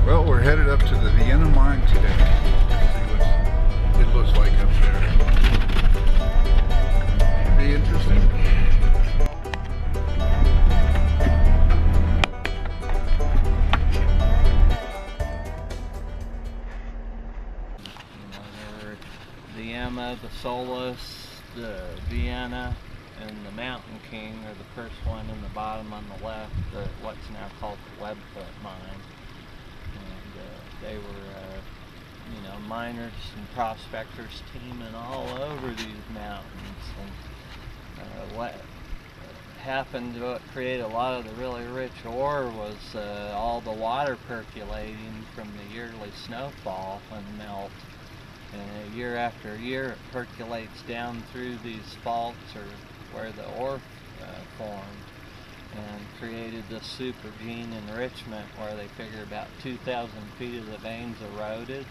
Well, we're headed up to the Vienna mine today. See what it looks like up there. Should be interesting. The Emma, the Solus, the Vienna, and the Mountain King are the first one in the bottom on the left, what's now called the Webfoot mine. And they were, miners and prospectors teeming all over these mountains. And what happened to create a lot of the really rich ore was all the water percolating from the yearly snowfall and melt. And year after year it percolates down through these faults or where the ore formed and created this supergene enrichment where they figure about 2,000 feet of the veins eroded,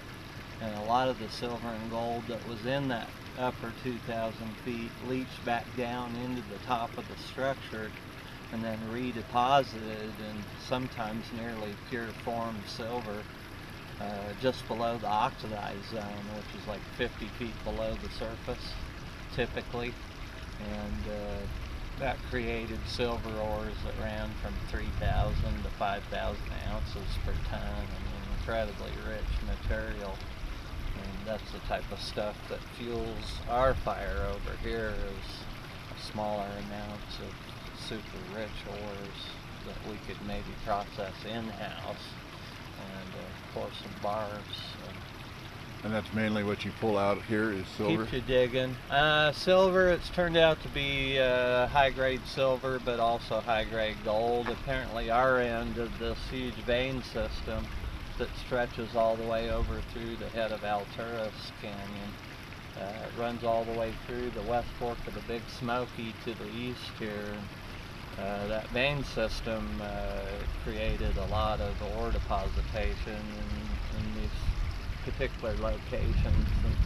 and a lot of the silver and gold that was in that upper 2,000 feet leached back down into the top of the structure and then redeposited in sometimes nearly pure form silver just below the oxidized zone, which is like 50 feet below the surface typically. And that created silver ores that ran from 3,000 to 5,000 ounces per ton. I mean, incredibly rich material. And that's the type of stuff that fuels our fire over here, is smaller amounts of super rich ores that we could maybe process in-house and pour some bars. And that's mainly what you pull out here is silver? Keeps you digging. Silver, it's turned out to be high-grade silver, but also high-grade gold. Apparently our end of this huge vein system that stretches all the way over through the head of Alturas Canyon. It runs all the way through the west fork of the Big Smoky to the east here. That vein system created a lot of ore depositation in these particular locations. And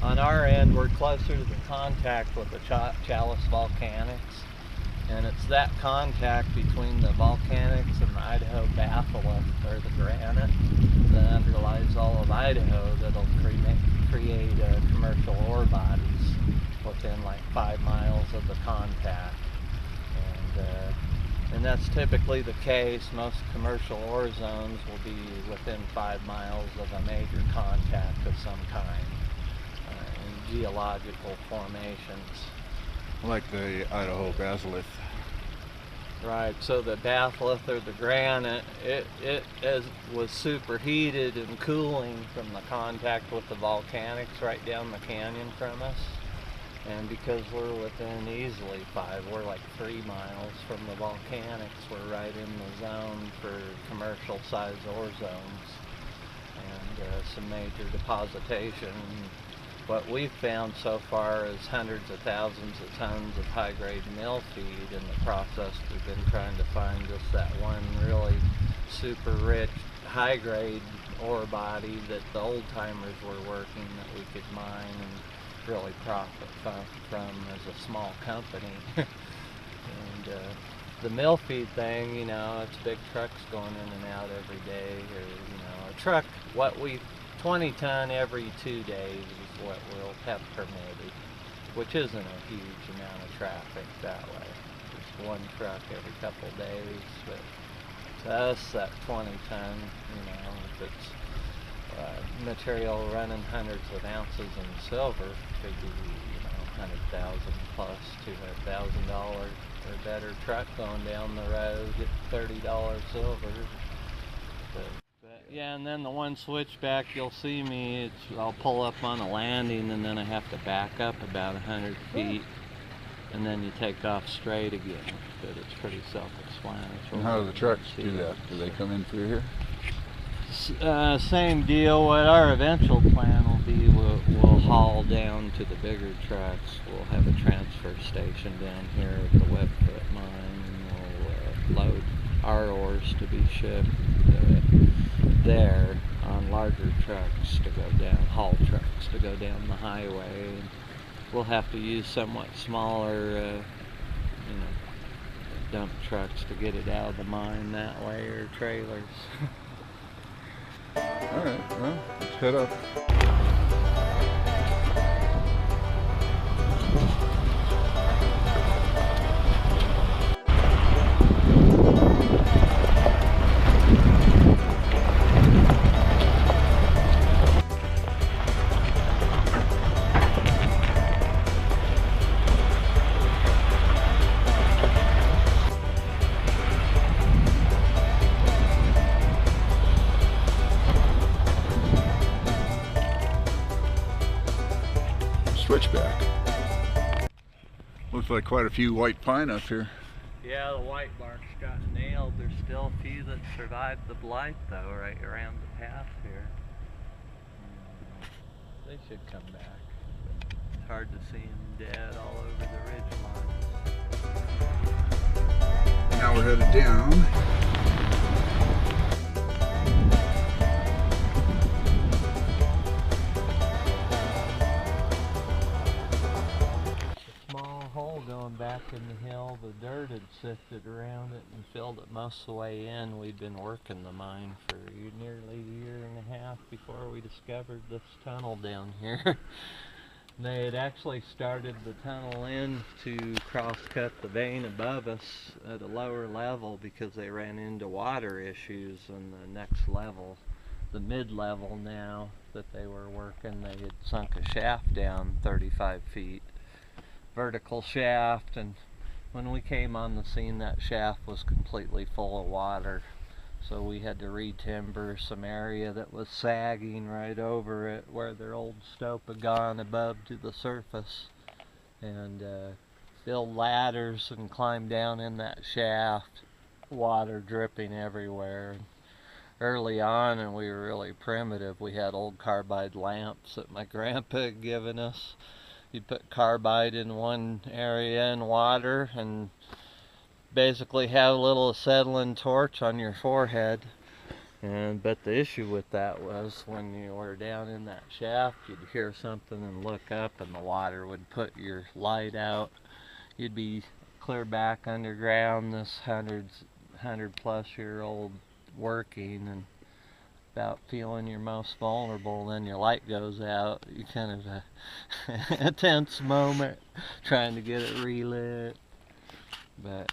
on our end, we're closer to the contact with the Chalice Volcanics, and it's that contact between the volcanics and the Idaho batholith, or the granite that underlies all of Idaho, that'll create commercial ore bodies within like 5 miles of the contact. And that's typically the case. Most commercial ore zones will be within 5 miles of a major contact of some kind in geological formations. Like the Idaho batholith. Right, so the batholith or the granite, it was superheated and cooling from the contact with the volcanics right down the canyon from us. And because we're within easily 5, we're like 3 miles from the volcanics, we're right in the zone for commercial size ore zones and some major depositation. What we've found so far is hundreds of thousands of tons of high-grade mill feed. In the process, we've been trying to find just that one really super rich high-grade ore body that the old-timers were working that we could mine and really profit from as a small company. And the mill feed thing, it's big trucks going in and out every day, or a truck, 20 ton every 2 days is what we'll have permitted, which isn't a huge amount of traffic that way. Just one truck every couple of days, but to us that 20 ton, if it's material running hundreds of ounces in silver, could be, 100,000 plus $200,000 or better truck going down the road at $30 silver. But yeah, and then the one switchback you'll see me, I'll pull up on a landing and then I have to back up about 100 feet and then you take off straight again. But it's pretty self-explanatory. And how do the trucks do that? Do they come in through here? Same deal. What our eventual plan will be, we'll haul down to the bigger trucks. We'll have a transfer station down here at the Webfoot mine, and we'll load our ores to be shipped there on larger trucks to go down, haul trucks to go down the highway. And we'll have to use somewhat smaller, dump trucks to get it out of the mine that way, or trailers. Well, let's head up. Switchback. Looks like quite a few white pine up here. Yeah, the white bark's got nailed. There's still a few that survived the blight though, right around the path here. They should come back. It's hard to see them dead all over the ridge line. Now we're headed down. Going back in the hill, the dirt had sifted around it and filled it most of the way in. We'd been working the mine for nearly a year and a half before we discovered this tunnel down here. They had actually started the tunnel in to cross-cut the vein above us at a lower level because they ran into water issues in the next level. The mid-level now that they were working, they had sunk a shaft down 35 feet. Vertical shaft, and when we came on the scene that shaft was completely full of water, so we had to re-timber some area that was sagging right over it where their old stope had gone above to the surface, and build ladders and climb down in that shaft, water dripping everywhere. Early on, and we were really primitive, we had old carbide lamps that my grandpa had given us. You'd put carbide in one area in water and basically have a little acetylene torch on your forehead. But the issue with that was when you were down in that shaft, you'd hear something and look up and the water would put your light out. You'd be clear back underground, this 100-plus-year-old working, and about feeling you're most vulnerable, then your light goes out. You kind of a tense moment trying to get it relit, but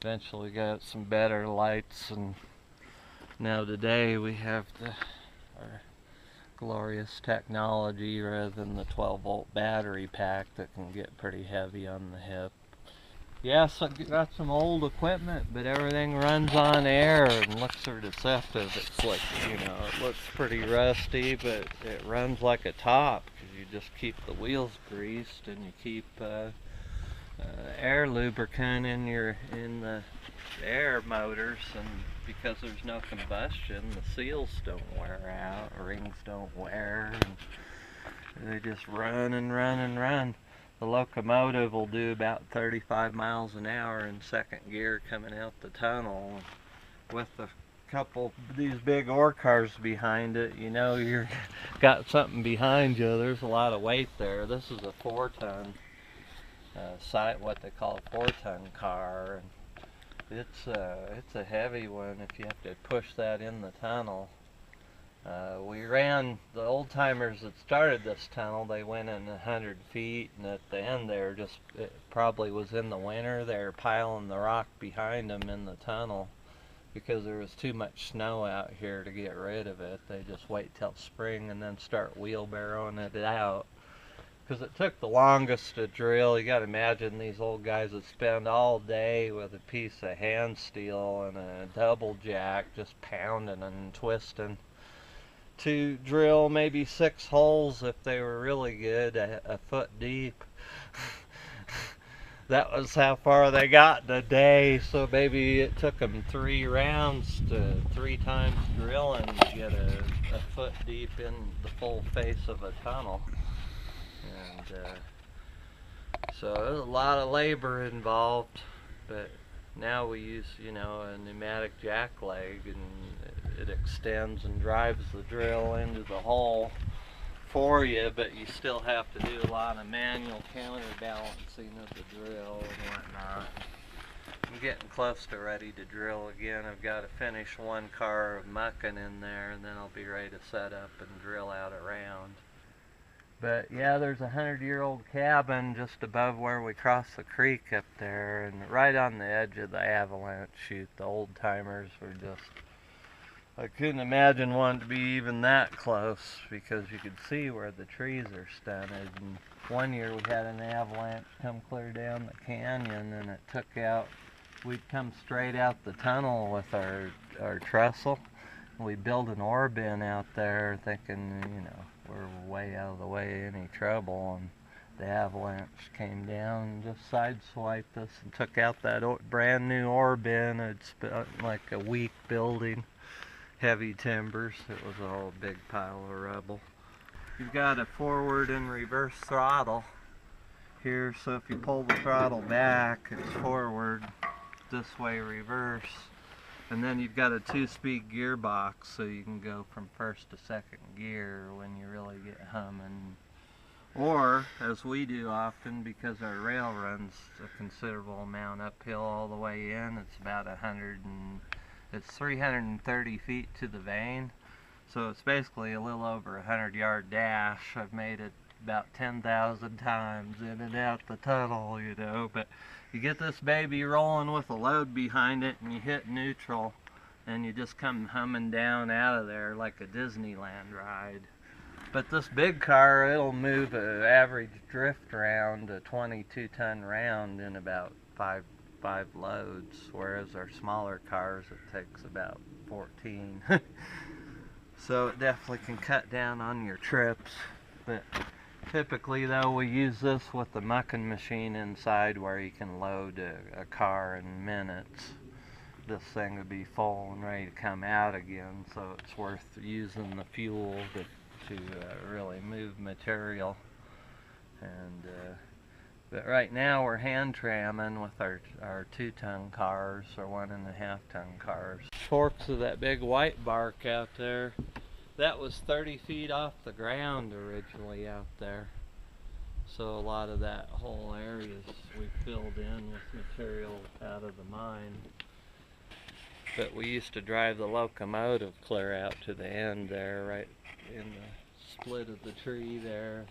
eventually got some better lights, and now today we have our glorious technology rather than the 12-volt battery pack that can get pretty heavy on the hip. Yes, I got some old equipment, but everything runs on air and looks sort of deceptive. It's like, you know, it looks pretty rusty, but it runs like a top because you just keep the wheels greased and you keep air lubricant in the air motors, and because there's no combustion, the seals don't wear out, rings don't wear, and they just run and run and run. The locomotive will do about 35 miles an hour in second gear coming out the tunnel. With a couple of these big ore cars behind it, you know you've got something behind you. There's a lot of weight there. This is a 4-ton what they call a 4-ton car. And it's a heavy one if you have to push that in the tunnel. We ran, the old timers that started this tunnel, they went in 100 feet, and at the end they were just, it probably was in the winter, they were piling the rock behind them in the tunnel because there was too much snow out here to get rid of it. They just wait till spring and then start wheelbarrowing it out. Because it took the longest to drill. You got to imagine these old guys would spend all day with a piece of hand steel and a double jack just pounding and twisting to drill maybe 6 holes if they were really good, a foot deep. That was how far they got in a day, so maybe it took them 3 rounds to 3 times drilling to get a foot deep in the full face of a tunnel. And so there's a lot of labor involved, but now we use, you know, a pneumatic jack leg, and it extends and drives the drill into the hole for you, but you still have to do a lot of manual counterbalancing of the drill and whatnot. I'm getting close to ready to drill again. I've got to finish one car of mucking in there, and then I'll be ready to set up and drill out around. But yeah, there's a 100-year-old cabin just above where we cross the creek up there, and right on the edge of the avalanche chute. The old timers were just, I couldn't imagine wanting to be even that close, because you could see where the trees are stunted. And one year we had an avalanche come clear down the canyon, and it took out, we'd come straight out the tunnel with our trestle. We built an ore bin out there thinking, you know, we're way out of the way of any trouble, and the avalanche came down and just sideswiped us and took out that brand new ore bin. It spent like a week building, heavy timbers. It was a whole big pile of rubble. You've got a forward and reverse throttle here, so if you pull the throttle back, it's forward, this way reverse. And then you've got a 2-speed gearbox, so you can go from first to second gear when you really get humming. Or, as we do often, because our rail runs a considerable amount uphill all the way in, it's about 330 feet to the vein. So it's basically a little over a 100-yard dash. I've made it about 10,000 times in and out the tunnel, you know, but you get this baby rolling with a load behind it, and you hit neutral, and you just come humming down out of there like a Disneyland ride. But this big car, it'll move an average drift round, a 22-ton round, in about five loads, whereas our smaller cars, it takes about 14. So it definitely can cut down on your trips. But typically, though, we use this with the mucking machine inside, where you can load a car in minutes. This thing would be full and ready to come out again, so it's worth using the fuel to really move material. And but right now we're hand tramming with our 2-ton cars or 1.5-ton cars. Forks of that big white bark out there, that was 30 feet off the ground originally out there. So a lot of that whole area we filled in with material out of the mine. But we used to drive the locomotive clear out to the end there, right in the split of the tree there.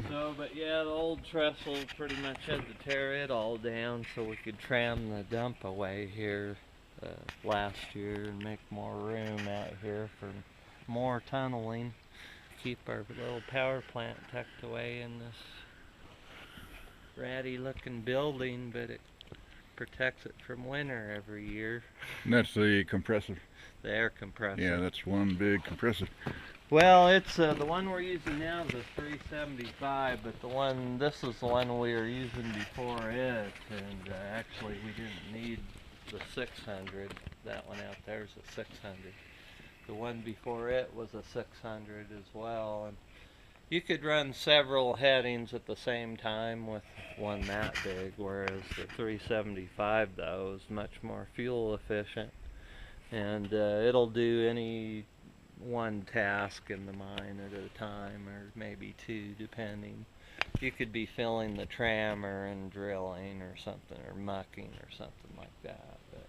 So, but yeah, the old trestle pretty much had to tear it all down so we could tram the dump away here last year and make more room out here for more tunneling. Keep our little power plant tucked away in this ratty looking building, but it protects it from winter every year. And that's the compressor. The air compressor. Yeah, that's one big compressor. Well, it's the one we're using now is a 375, but this is the one we were using before it, and actually we didn't need the 600. That one out there is a 600. The one before it was a 600 as well, and you could run several headings at the same time with one that big, whereas the 375 though is much more fuel efficient, and it'll do any one task in the mine at a time, or maybe two depending. You could be filling the trammer and drilling or something, or mucking or something like that. But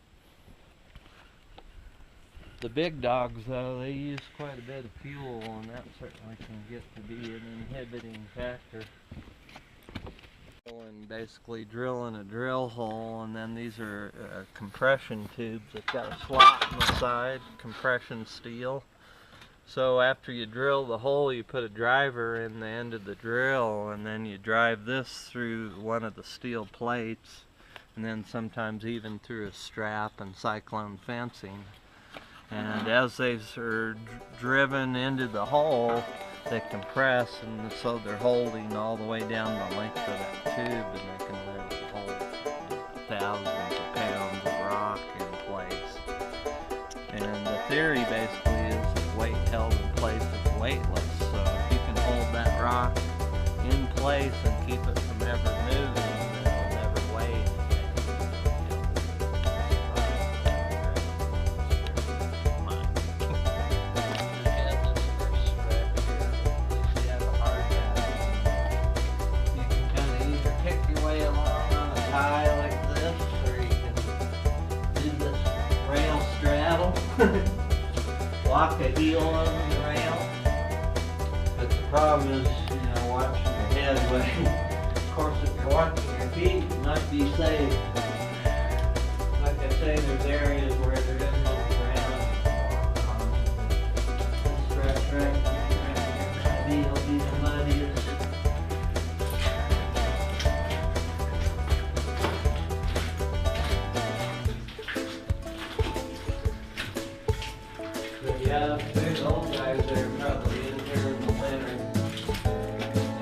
the big dogs though, they use quite a bit of fuel, and that certainly can get to be an inhibiting factor. And basically drilling a drill hole, and then these are compression tubes. It's got a slot on the side, compression steel. So after you drill the hole, you put a driver in the end of the drill, and then you drive this through one of the steel plates, and then sometimes even through a strap and cyclone fencing. And as they are driven into the hole, they compress, and so they're holding all the way down the length of that tube, and they can literally hold thousands of pounds of rock in place. And the theory basically is that weight held in place is weightless. So if you can hold that rock in place and keep it from ever moving, then it'll never weigh anything. lock a heel on the rail. But the problem is, watching your head. But of course, if you're watching your feet, you might be safe. Like I say, there's areas where there isn't no ground. Stretch right here. It'll be the muddiest. Yeah, there's old guys there probably in here in the winter.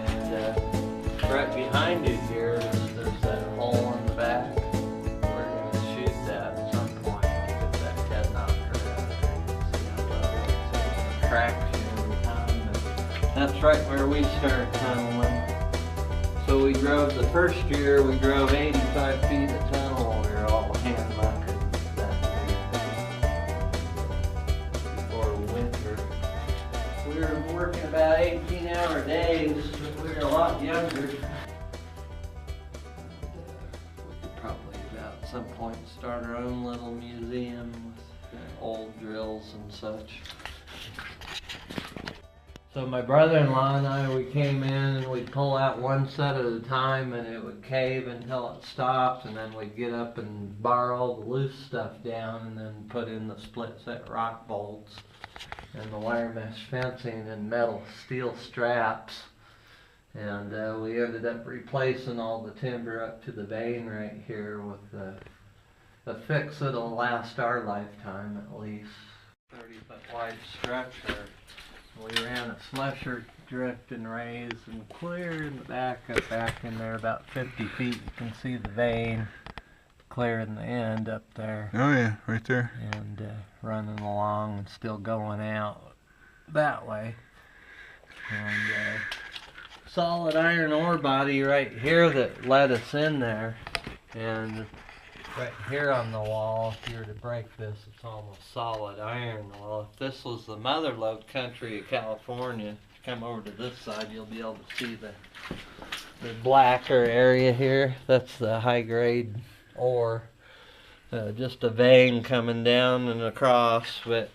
And right behind it here, there's that hole in the back. We're going to shoot that at some point to get that head knocker out there. You can see how low it's traction every time. But that's right where we start tunneling. So we drove the first year, we drove 85 feet of tunnel. We were all hand mucking that before winter. We were working about 18-hour days, but we were a lot younger. We could probably at some point start our own little museum with old drills and such. So my brother-in-law and I, we came in and we'd pull out one set at a time and it would cave until it stopped, and then we'd get up and bar all the loose stuff down and then put in the split set rock bolts and the wire mesh fencing and metal steel straps. And we ended up replacing all the timber up to the vein right here with a fix that'll last our lifetime at least. 30-foot wide structure. We ran a slusher drift and raise and clear in the back in there about 50 feet. You can see the vein clear in the end up there. Oh yeah, right there. And running along and still going out that way. And solid iron ore body right here that let us in there. And right here on the wall, if you were to break this, it's almost solid iron. Well, if this was the mother lode country of California, if you come over to this side, you'll be able to see the blacker area here. That's the high grade ore. Just a vein coming down and across, but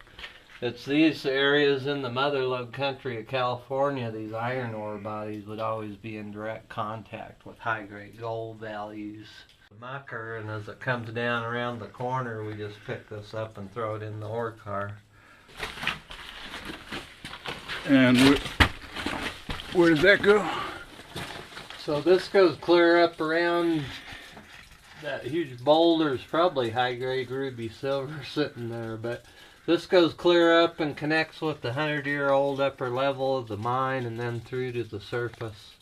it's these areas in the mother lode country of California, these iron ore bodies would always be in direct contact with high grade gold values. The mucker, and as it comes down around the corner, we just pick this up and throw it in the ore car. And where does that go? So this goes clear up around that huge boulder. Is probably high grade ruby silver sitting there, but this goes clear up and connects with the 100-year-old upper level of the mine and then through to the surface.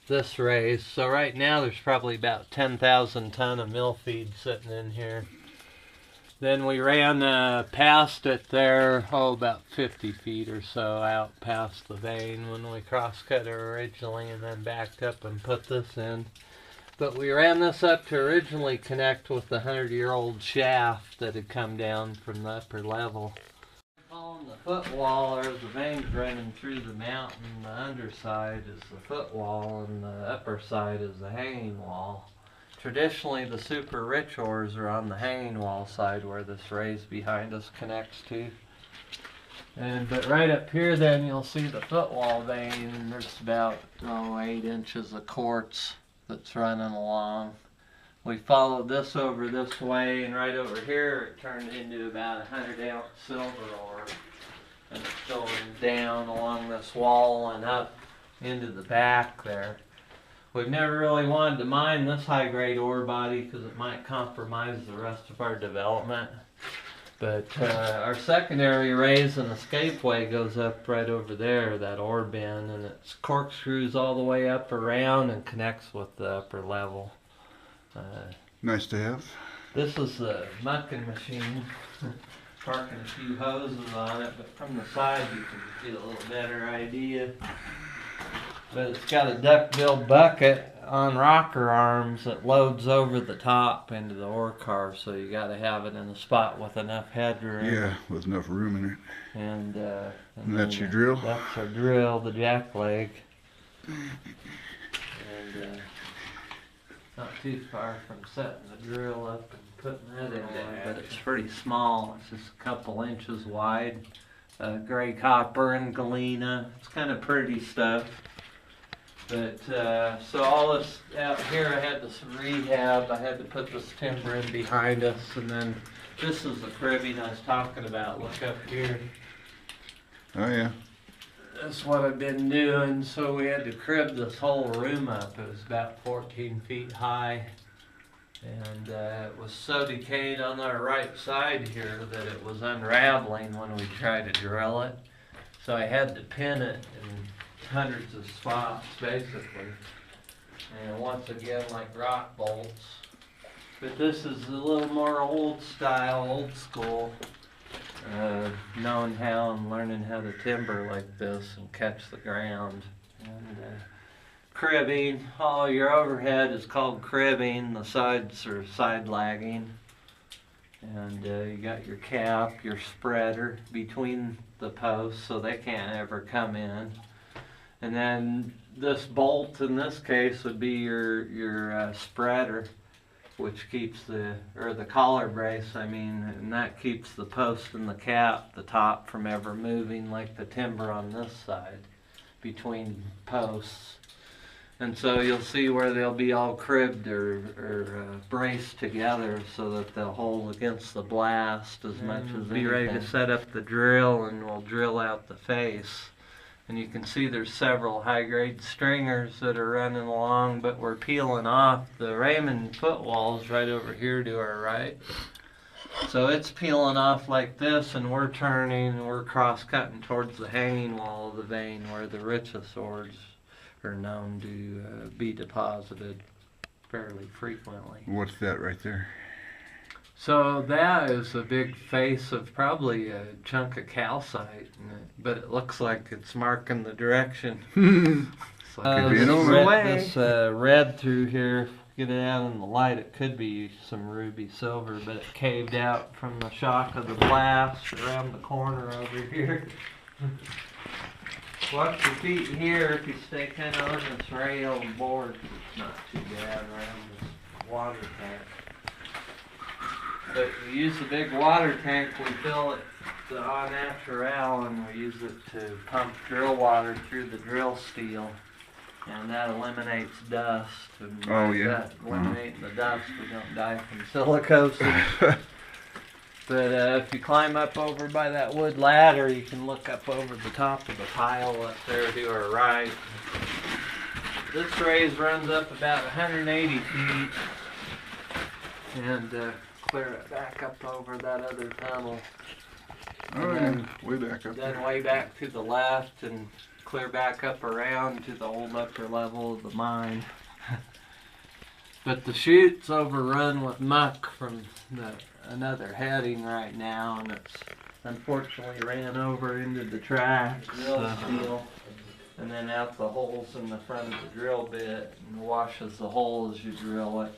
This raise. So right now there's probably about 10,000 ton of mill feed sitting in here. Then we ran past it there, about 50 feet or so out past the vein when we cross-cut it originally, and then backed up and put this in. But we ran this up to originally connect with the 100-year-old shaft that had come down from the upper level. On the footwall, there's the veins running through the mountain. The underside is the footwall, and the upper side is the hanging wall. Traditionally, the super rich ores are on the hanging wall side where this raise behind us connects to. But right up here, then you'll see the footwall vein, and there's about 8 inches of quartz that's running along. We followed this over this way, and right over here it turned into about 100-ounce silver ore, and it's going down along this wall and up into the back there. We've never really wanted to mine this high-grade ore body because it might compromise the rest of our development. But our secondary raise and escapeway goes up right over there, that ore bin, and it corkscrews all the way up around and connects with the upper level. Nice to have. This is the mucking machine, parking a few hoses on it, but from the side you can get a little better idea. But it's got a duckbill bucket on rocker arms that loads over the top into the ore car, so you got to have it in a spot with enough headroom. Yeah, with enough room in it. And that's your drill? That's our drill, the jack leg. And not too far from setting the drill up and putting that into action. But it's pretty small. It's just a couple inches wide. Gray copper and galena. It's kind of pretty stuff. But so all this out here, I had this rehab. I had to put this timber in behind us, and then this is the cribbing I was talking about. Look up here. Oh yeah. That's what I've been doing. So we had to crib this whole room up. It was about 14 feet high. And it was so decayed on our right side here that it was unraveling when we tried to drill it. So I had to pin it in hundreds of spots basically. And once again like rock bolts. But this is a little more old style, old school. Knowing how and learning how to timber like this and catch the ground. And cribbing, all your overhead is called cribbing, the sides are side lagging. And you got your cap, your spreader between the posts so they can't ever come in. And then this bolt in this case would be your spreader, which keeps the collar brace, I mean, and that keeps the post and the cap, the top, from ever moving like the timber on this side between posts. And so you'll see where they'll be all cribbed or braced together so that they'll hold against the blast as much as anything. Be ready to set up the drill, and we'll drill out the face. And you can see there's several high-grade stringers that are running along, but we're peeling off the Raymond footwalls right over here to our right. So it's peeling off like this, and we're turning, and we're cross-cutting towards the hanging wall of the vein where the richest ores are known to be deposited fairly frequently. What's that right there? So that is a big face of probably a chunk of calcite, but it looks like it's marking the direction. This red through here, get it out in the light, it could be some ruby silver, but it caved out from the shock of the blast around the corner over here. Watch your feet here if you stay kind of on this rail and board. It's not too bad around this water tank. But we use the big water tank, we fill it to au naturel, and we use it to pump drill water through the drill steel. And that eliminates dust. And eliminating the dust, we don't die from silicosis. But if you climb up over by that wood ladder, you can look up over the top of the pile up there to our right. This raise runs up about 180 feet and clear it back up over that other tunnel. Oh yeah, way back up there. Then way back to the left and clear back up around to the old upper level of the mine. But the chute's overrun with muck from another heading right now, and it's unfortunately ran over into the tracks, steel, and then out the holes in the front of the drill bit, and washes the hole as you drill it.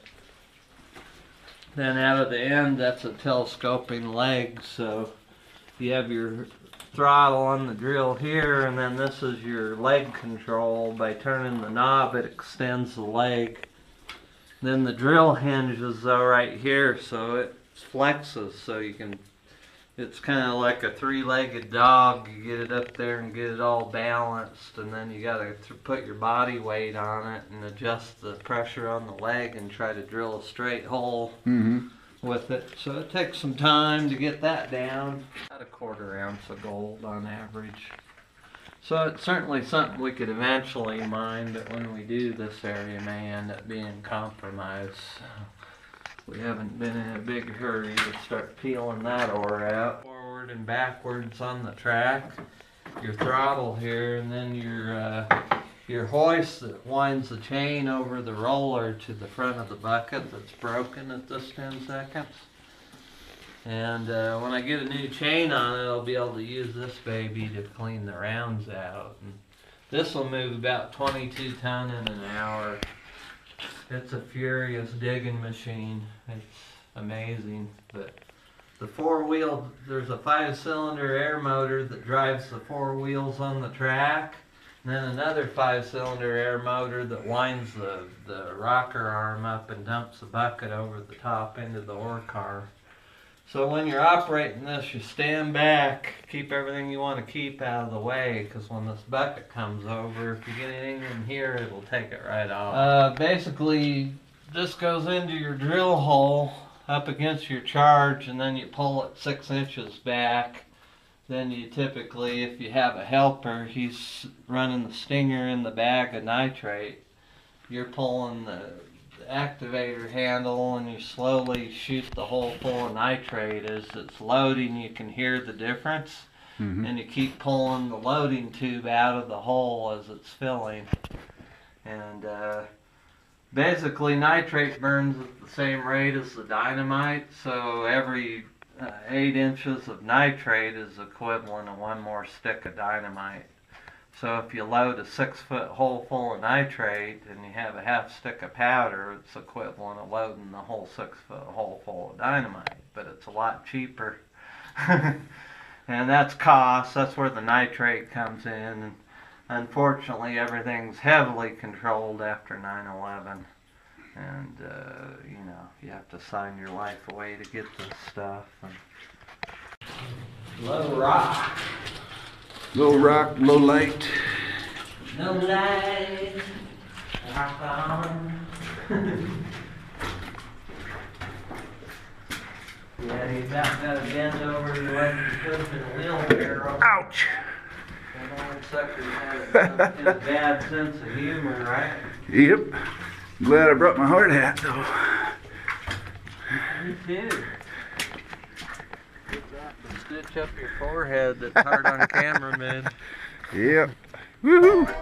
Then out of the end, that's a telescoping leg, so you have your throttle on the drill here, and then this is your leg control. By turning the knob, it extends the leg. Then the drill hinges though right here, so it flexes, so you can, it's kind of like a three-legged dog. You get it up there and get it all balanced, and then you got to put your body weight on it and adjust the pressure on the leg and try to drill a straight hole with it. So it takes some time to get that down. About a 1/4 ounce of gold on average. So it's certainly something we could eventually mine, but when we do, this area may end up being compromised. We haven't been in a big hurry to start peeling that ore out. Forward and backwards on the track, your throttle here, and then your hoist that winds the chain over the roller to the front of the bucket that's broken at this 10 seconds. And when I get a new chain on it, I'll be able to use this baby to clean the rounds out. And this will move about 22 ton in an hour. It's a furious digging machine. It's amazing. But the 4-wheel, there's a 5-cylinder air motor that drives the 4 wheels on the track. And then another 5-cylinder air motor that winds the rocker arm up and dumps the bucket over the top into the ore car. So when you're operating this, you stand back, keep everything you want to keep out of the way, because when this bucket comes over, if you get anything in here, it'll take it right off. Basically, this goes into your drill hole up against your charge, and then you pull it 6 inches back. Then you typically, if you have a helper, he's running the stinger in the bag of nitrate. You're pulling the activator handle and you slowly shoot the hole full of nitrate. As it's loading, you can hear the difference. And you keep pulling the loading tube out of the hole as it's filling. And basically nitrate burns at the same rate as the dynamite, so every 8 inches of nitrate is equivalent to 1 more stick of dynamite. So if you load a 6-foot hole full of nitrate and you have a half stick of powder, it's equivalent to loading the whole 6-foot hole full of dynamite, but it's a lot cheaper. And that's cost. That's where the nitrate comes in. And unfortunately, everything's heavily controlled after 9/11. And, you know, you have to sign your life away to get this stuff. And low rock. Low rock, low light. No light. Rock on. Yeah, you about got to bend over to let you put them in a wheelbarrow. Ouch! That old sucker has a bad sense of humor, right? Yep. Glad I brought my hard hat though. Me too. Stitch up your forehead that's hard on cameraman. Yep. Woohoo!